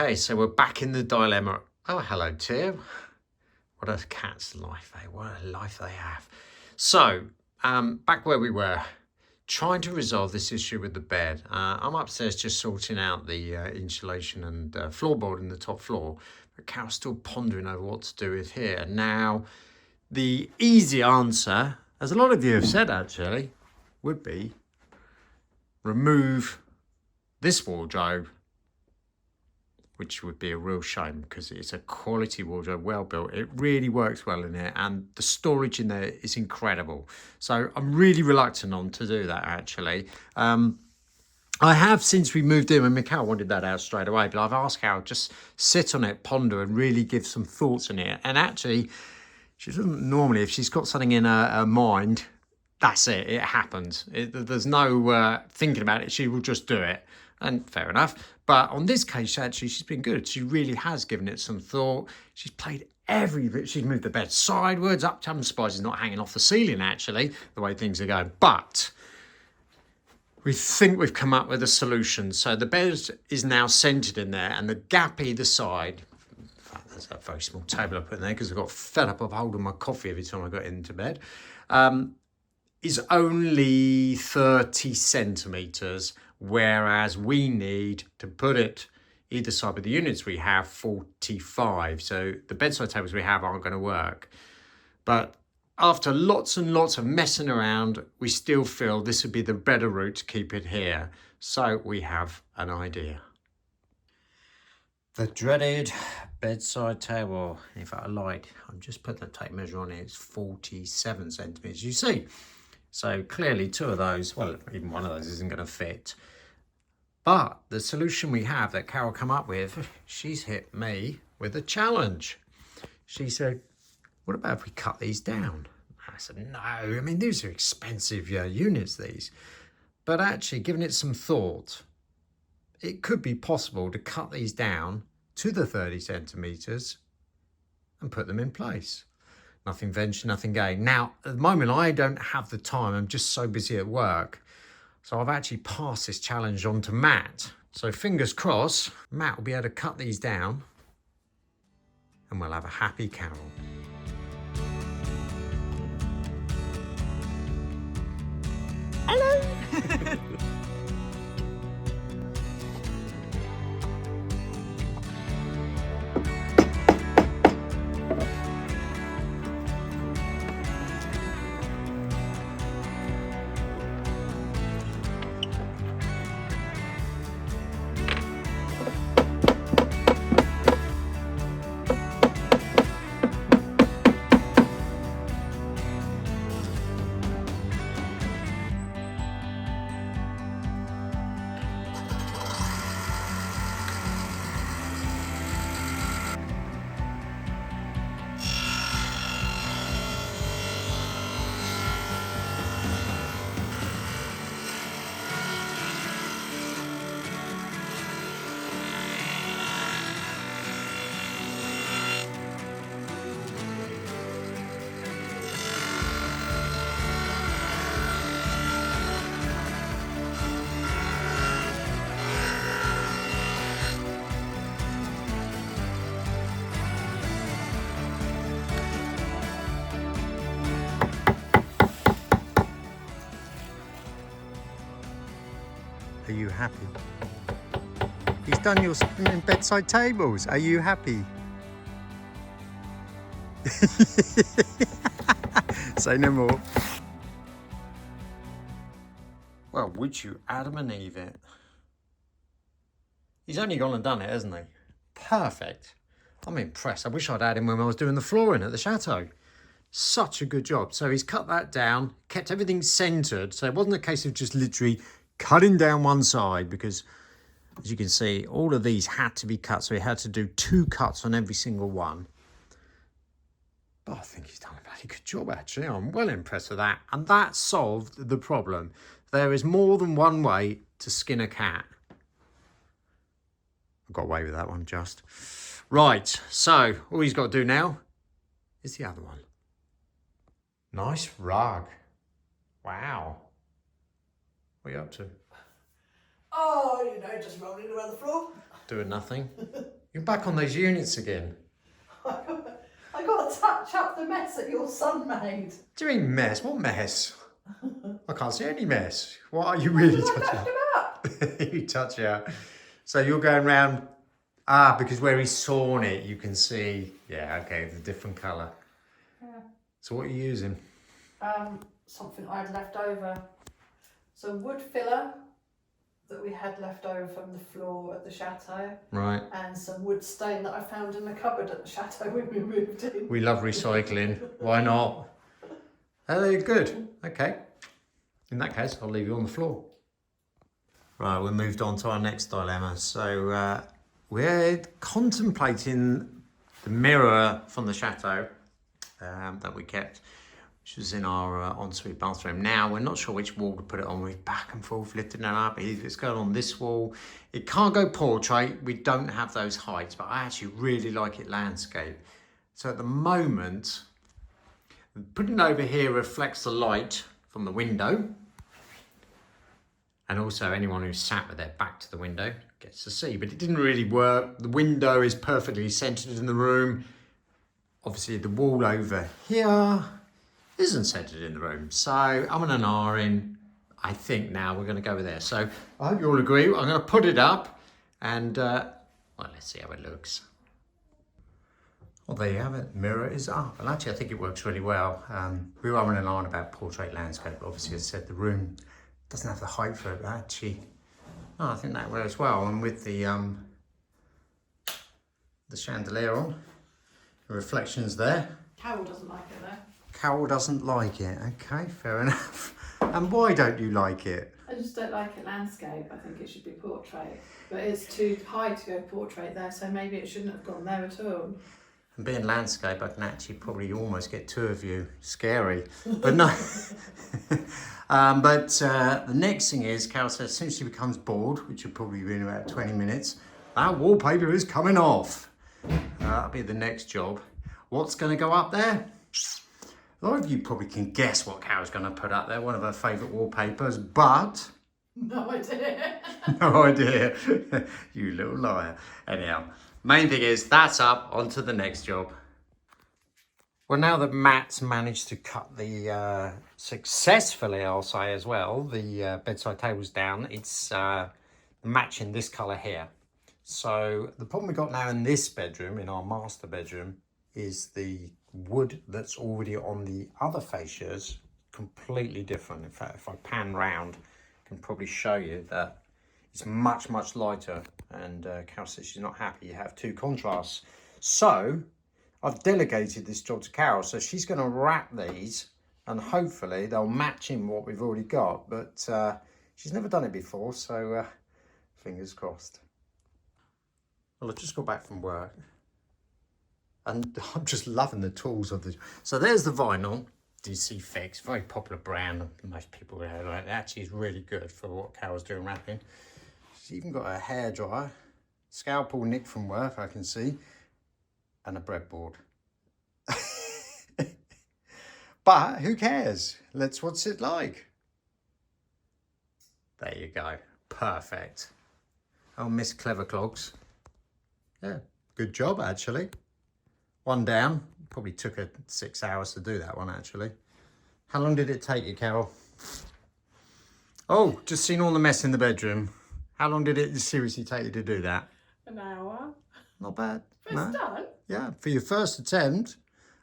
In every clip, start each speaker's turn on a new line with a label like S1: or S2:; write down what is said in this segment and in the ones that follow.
S1: Okay, so we're back in the dilemma. Oh, hello, Tim. What a cat's life, eh? What a life they have. So, back where we were, trying to resolve this issue with the bed. I'm upstairs just sorting out the insulation and floorboard in the top floor, but Carol's still pondering over what to do with here. Now, the easy answer, as a lot of you have said actually, would be remove this wardrobe, which would be a real shame because it's a quality wardrobe, well built. It really works well in here and the storage in there is incredible. So I'm really reluctant on to do that actually. I have, since we moved in, and Mikhail wanted that out straight away, but I've asked Carol just sit on it, ponder and really give some thoughts in it. And actually, she doesn't normally, if she's got something in her mind, that's it, it happens. There's no thinking about it, she will just do it. And fair enough. But on this case, actually, she's been good. She really has given it some thought. She's played every bit. She's moved the bed sideways, up. I'm surprised it's not hanging off the ceiling, actually, the way things are going. But we think we've come up with a solution. So the bed is now centred in there, and the gap either side, in fact, there's a very small table I put in there because I got fed up of holding my coffee every time I got into bed, is only 30 centimetres, whereas we need to put it either side with the units we have 45. So the bedside tables we have aren't going to work. But after lots and lots of messing around, we still feel this would be the better route to keep it here. So we have an idea. The dreaded bedside table. In fact, I lied. I'm just putting the tape measure on it. It's 47 centimetres, you see. So clearly two of those, well, even one of those isn't going to fit. But the solution we have that Carol come up with, she's hit me with a challenge. She said, what about if we cut these down? I said, no, I mean, these are expensive units, these. But actually, giving it some thought, it could be possible to cut these down to the 30 centimetres and put them in place. Nothing venture, nothing gain. Now, at the moment, I don't have the time. I'm just so busy at work. So I've actually passed this challenge on to Matt. So fingers crossed, Matt will be able to cut these down and we'll have a happy Carol. Hello! Are you happy? He's done your bedside tables. Are you happy? Say no more. Well, would you Adam and Eve it? He's only gone and done it, hasn't he? Perfect. I'm impressed. I wish I'd had him when I was doing the flooring at the chateau. Such a good job. So he's cut that down, kept everything centred. So it wasn't a case of just literally cutting down one side, because as you can see, all of these had to be cut. So he had to do 2 cuts on every single one. But I think he's done a very good job, actually. I'm well impressed with that. And that solved the problem. There is more than one way to skin a cat. I got away with that one just. Right, so all he's got to do now is the other one. Nice rug. Wow. What are you up to?
S2: Oh, just rolling around the floor.
S1: Doing nothing. You're back on those units again.
S2: I got to touch up the mess that your son made.
S1: Do you mean mess? What mess? I can't see any mess. What are you really touching?
S2: I touched him up.
S1: You touch it. So you're going round, because where he's sawn it, you can see, yeah, okay, the different colour.
S2: Yeah.
S1: So what are you using?
S2: Something I had left over. Some wood filler that we had left over from the floor at the chateau.
S1: Right.
S2: And some wood stain that I found in the cupboard at the chateau when we moved in.
S1: We love recycling. Why not? Oh, they're good. Okay. In that case, I'll leave you on the floor. Right, we moved on to our next dilemma. So we're contemplating the mirror from the chateau that we kept, which was in our ensuite bathroom. Now, we're not sure which wall to put it on. We're back and forth, lifting it up. It's going on this wall. It can't go portrait. We don't have those heights, but I actually really like it landscape. So at the moment, putting it over here reflects the light from the window. And also anyone who's sat with their back to the window gets to see, but it didn't really work. The window is perfectly centered in the room. Obviously the wall over here isn't centered in the room. So I'm an R in. I think now we're going to go with there. So I hope you all agree. I'm going to put it up and, well, let's see how it looks. Well, there you have it. Mirror is up. And actually, I think it works really well. We were having an iron about portrait landscape. Obviously, as I said, the room doesn't have the height for it, but actually, no, I think that works well. And with the chandelier on, the reflections there.
S2: Carol doesn't like it though.
S1: Carol doesn't like it. Okay, fair enough. And why don't you like it?
S2: I just don't like it landscape. I think it should be portrait. But it's too high to go portrait there, so maybe it shouldn't have gone there at all.
S1: And being landscape, I can actually probably almost get two of you. Scary. But no. But the next thing is, Carol says, as soon as she becomes bored, which will probably be in about 20 minutes, that wallpaper is coming off. That'll be the next job. What's going to go up there? A lot of you probably can guess what Carol's going to put up there, one of her favourite wallpapers, but...
S2: No idea.
S1: No idea. You little liar. Anyhow, main thing is, that's up, onto the next job. Well, now that Matt's managed to cut the, successfully, I'll say as well, the bedside tables down, it's matching this colour here. So the problem we've got now in this bedroom, in our master bedroom, is the wood that's already on the other fascias, completely different. In fact, if I pan round, I can probably show you that it's much, much lighter. And Carol says she's not happy you have two contrasts. So I've delegated this job to Carol, so she's going to wrap these and hopefully they'll match in what we've already got. But she's never done it before, so fingers crossed. Well, I've just got back from work and I'm just loving the tools of the... So there's the vinyl, DC Fix, very popular brand. Most people like it. Actually, is really good for what Carol's doing wrapping. She's even got a hairdryer, scalpel nicked from work, I can see, and a breadboard. But who cares? What's it like? There you go. Perfect. Oh, Miss Clever Clogs. Yeah, good job, actually. One down. Probably took her 6 hours to do that one, actually. How long did it take you, Carol? Oh, just seen all the mess in the bedroom. How long did it seriously take you to do that?
S2: An hour.
S1: Not bad.
S2: First done?
S1: Yeah, for your first attempt,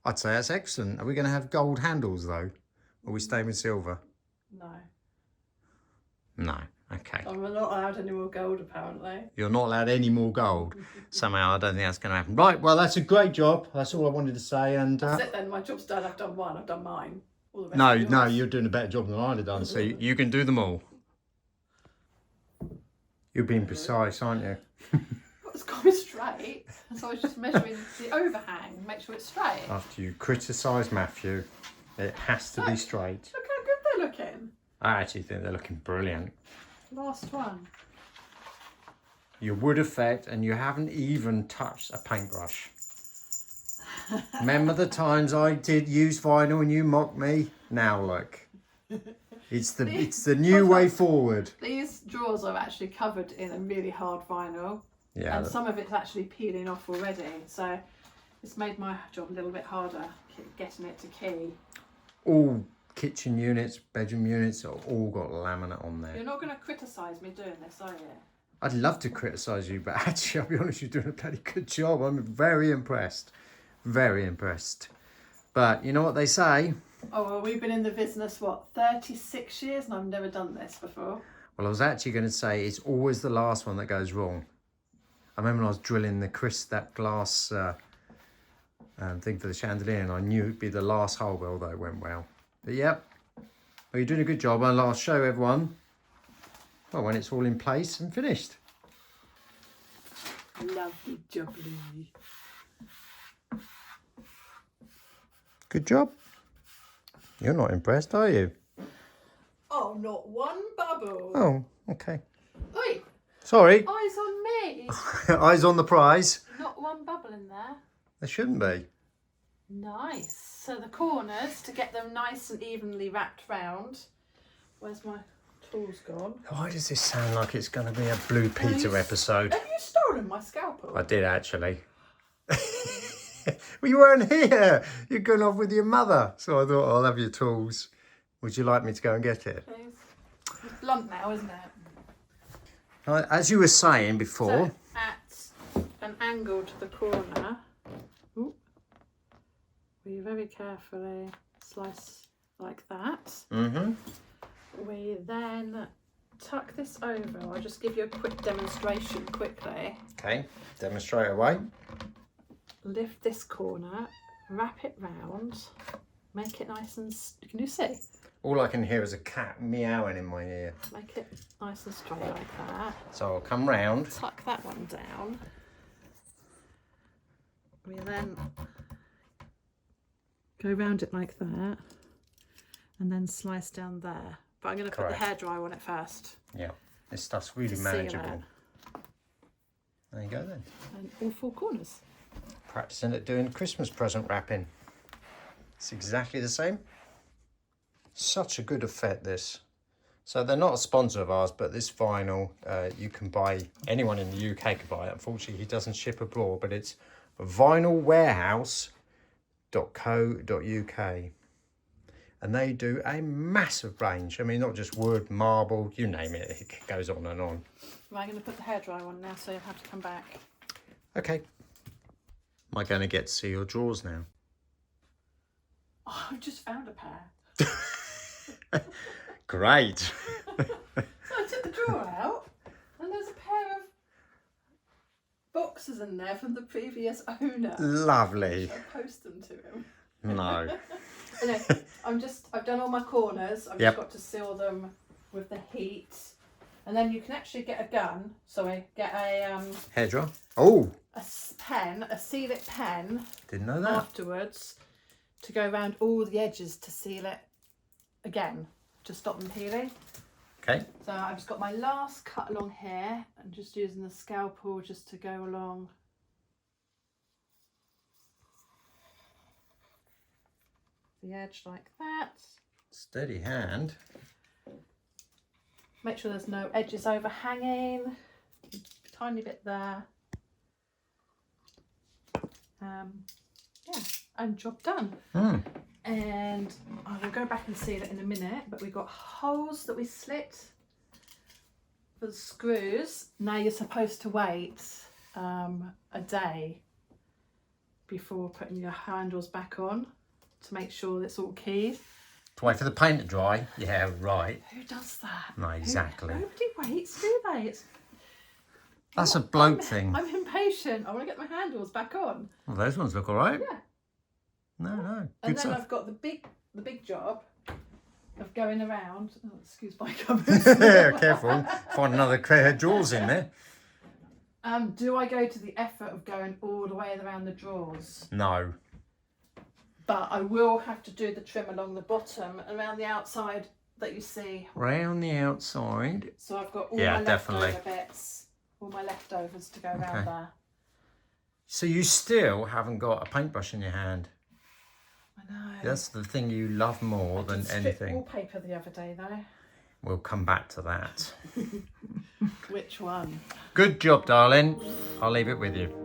S1: I'd say that's excellent. Are we going to have gold handles, though? Or are we staying with silver?
S2: No.
S1: No, okay.
S2: I'm not allowed any more gold, apparently.
S1: You're not allowed any more gold. Somehow, I don't think that's going to happen. Right, well, that's a great job. That's all I wanted to say. And
S2: That's it then. My job's done. I've done one. I've done mine. All the rest
S1: no,
S2: are yours.
S1: no, you're doing a better job than I'd have done. So you can do them all. You're being precise, aren't you?
S2: It's got to be straight. So I was just measuring the overhang, make sure it's straight.
S1: After you criticise Matthew, it has to be straight.
S2: Look how good they're looking.
S1: I actually think they're looking brilliant.
S2: Last one.
S1: Your wood effect, and you haven't even touched a paintbrush. Remember the times I did use vinyl and you mocked me? Now look. It's the new way forward.
S2: These drawers are actually covered in a really hard vinyl.
S1: Yeah.
S2: And some of it's actually peeling off already, so it's made my job a little bit harder getting it to key.
S1: All kitchen units, bedroom units are all got laminate on there.
S2: You're not going to criticise me doing this, are you?
S1: I'd love to criticise you, but actually, I'll be honest, you're doing a bloody good job. I'm very impressed. Very impressed. But you know what they say?
S2: Oh, well, we've been in the business, what, 36 years, and I've never done this before.
S1: Well, I was actually going to say it's always the last one that goes wrong. I remember when I was drilling that glass thing for the chandelier, and I knew it'd be the last hole, although it went well. But yep, well, you're doing a good job, and I'll show everyone, well, when it's all in place and finished.
S2: Lovely jubbly.
S1: Good job. You're not impressed, are you?
S2: Oh, not one bubble.
S1: Oh, okay.
S2: Oi,
S1: Sorry.
S2: eyes on me.
S1: Eyes on the prize.
S2: Not one bubble in there.
S1: There shouldn't be.
S2: Nice. So the corners, to get them nice and evenly wrapped round. Where's my tools gone?
S1: Why does this sound like it's going to be a Blue Peter episode?
S2: Have you stolen my scalpel?
S1: I did, actually. Well, you weren't here. You're going off with your mother. So I thought, I'll have your tools. Would you like me to go and get it?
S2: Please. It's blunt now, isn't it?
S1: As you were saying before.
S2: So at an angle to the corner, we very carefully slice like that.
S1: Mm-hmm.
S2: We then tuck this over. I'll just give you a quick demonstration quickly.
S1: Okay, demonstrate away.
S2: Lift this corner, wrap it round, make it nice and... Can you see?
S1: All I can hear is a cat meowing in my ear.
S2: Make it nice and straight like that.
S1: So I'll come round.
S2: Tuck that one down. We then go round it like that and then slice down there. But I'm going to put the hairdryer on it first.
S1: Yeah, this stuff's really
S2: Seal
S1: manageable.
S2: it.
S1: There you go then.
S2: And all four corners.
S1: Practicing at doing Christmas present wrapping. It's exactly the same. Such a good effect, this. So they're not a sponsor of ours, but this vinyl, you can buy, anyone in the UK can buy it. Unfortunately, he doesn't ship abroad, but it's vinylwarehouse.co.uk. And they do a massive range. I mean, not just wood, marble, you name it. It goes on and on.
S2: Right, I'm going to put the hairdryer on now, so you'll have to come back.
S1: Okay. Am I going to get to see your drawers now?
S2: Oh, I've just found a pair.
S1: Great.
S2: So I took the drawer out, and there's a pair of boxes in there from the previous owner.
S1: Lovely.
S2: I'll post them to him.
S1: No.
S2: Anyway, I've done all my corners. I've just got to seal them with the heat. And then you can actually get a gun. Sorry, get a
S1: Hairdryer. Oh.
S2: a pen, a seal it pen.
S1: Didn't know that.
S2: Afterwards, to go around all the edges to seal it again, to stop them peeling.
S1: Okay.
S2: So I've just got my last cut along here and just using the scalpel just to go along. The edge like that.
S1: Steady hand.
S2: Make sure there's no edges overhanging. Tiny bit there. Yeah, and job done. And I will go back and seal it in a minute, but we've got holes that we slit for the screws. Now you're supposed to wait a day before putting your handles back on to make sure it's all keyed.
S1: To wait for the paint to dry. Yeah, right.
S2: Who does that?
S1: No, exactly.
S2: Nobody waits, do they?
S1: That's a bloke thing.
S2: I'm impatient. I want to get my handles back on.
S1: Well, those ones look all right.
S2: Yeah.
S1: No.
S2: And
S1: Good
S2: then
S1: stuff.
S2: I've got the big job of going around. Oh, excuse my cupboards.
S1: Yeah, careful. Find another pair of drawers in there.
S2: Do I go to the effort of going all the way around the drawers?
S1: No.
S2: But I will have to do the trim along the bottom and around the outside that you see.
S1: Round the outside.
S2: So I've got all
S1: Yeah,
S2: my
S1: definitely.
S2: leftover bits, all my leftovers to go around there.
S1: So you still haven't got a paintbrush in your hand.
S2: I know.
S1: That's the thing you love more than
S2: I did strip
S1: anything.
S2: wallpaper the other day though.
S1: We'll come back to that.
S2: Which one?
S1: Good job, darling. I'll leave it with you.